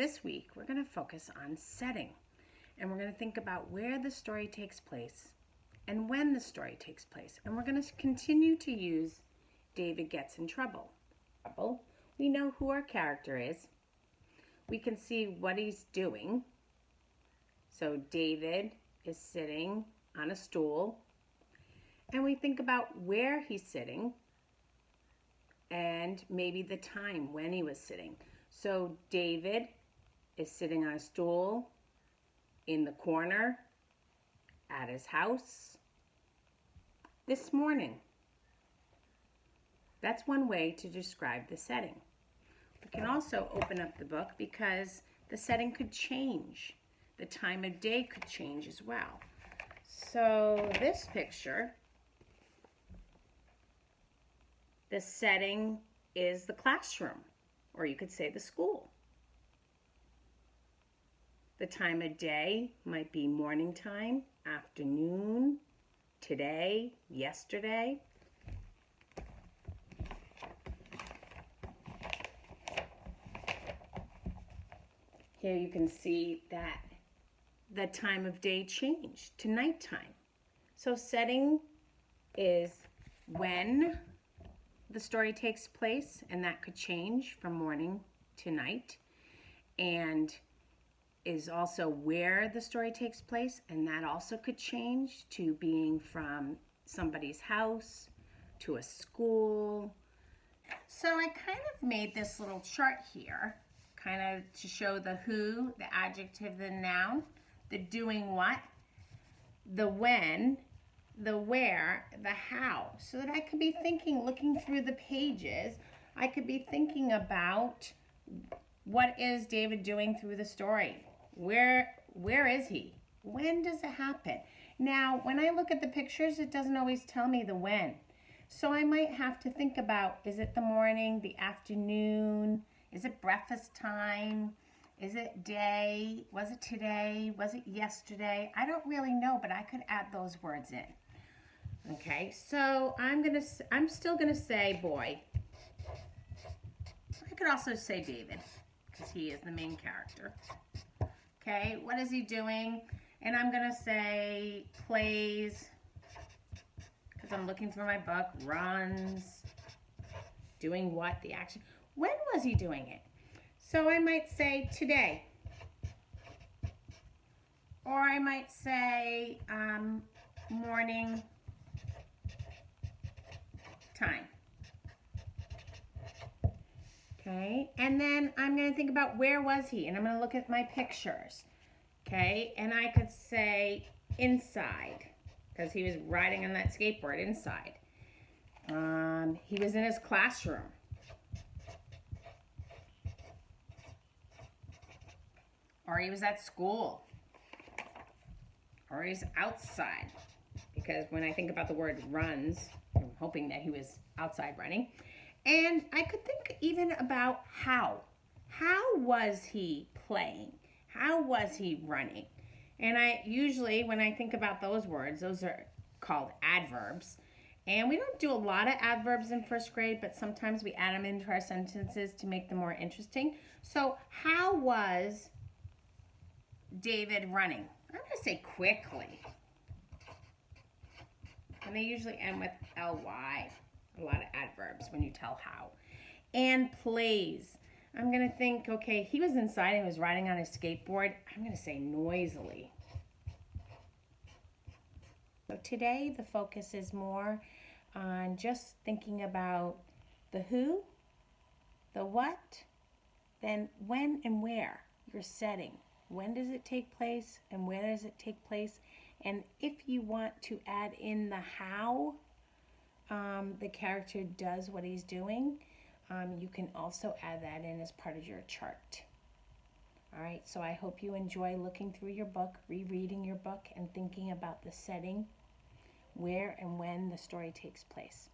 This week, we're going to focus on setting, and we're going to think about where the story takes place and when the story takes place. And we're going to continue to use David gets in trouble. We know who our character is. We can see what he's doing. So David is sitting on a stool, and we think about where he's sitting and maybe the time when he was sitting. So David is sitting on a stool in the corner at his house this morning. That's one way to describe the setting. We can also open up the book because the setting could change. The time of day could change as well. So this picture, the setting is the classroom, or you could say the school. The time of day might be morning time, afternoon, today, yesterday. Here you can see that the time of day changed to nighttime. So setting is when the story takes place, and that could change from morning to night, and is also where the story takes place, and that also could change to being from somebody's house to a school. So I kind of made this little chart here, kind of to show the who, the adjective, the noun, the doing what, the when, the where, the how, so that I could be thinking, looking through the pages, I could be thinking about what is David doing through the story? Where is he? When does it happen? Now, when I look at the pictures, it doesn't always tell me the when. So I might have to think about, is it the morning, the afternoon? Is it breakfast time? Is it day? Was it today? Was it yesterday? I don't really know, but I could add those words in. Okay, so I'm still gonna say boy. I could also say David, because he is the main character. Okay, what is he doing? And I'm gonna say plays, because I'm looking through my book, runs, doing what, the action. When was he doing it? So I might say today. Or I might say morning time. Okay, and then I'm going to think about where was he, and I'm going to look at my pictures. Okay, and I could say inside, because he was riding on that skateboard inside. He was in his classroom. Or he was at school. Or he's outside. Because when I think about the word runs, I'm hoping that he was outside running. And I could think even about how. How was he playing? How was he running? And I usually, when I think about those words, those are called adverbs. And we don't do a lot of adverbs in first grade, but sometimes we add them into our sentences to make them more interesting. So how was David running? I'm going to say quickly. And they usually end with ly. A lot of adverbs when you tell how. And plays. I'm going to think, okay, he was inside and was riding on his skateboard. I'm going to say noisily. So today the focus is more on just thinking about the who, the what, then when and where you're setting. When does it take place and where does it take place? And if you want to add in the how the character does what he's doing, you can also add that in as part of your chart. All right, so I hope you enjoy looking through your book, rereading your book, and thinking about the setting, where and when the story takes place.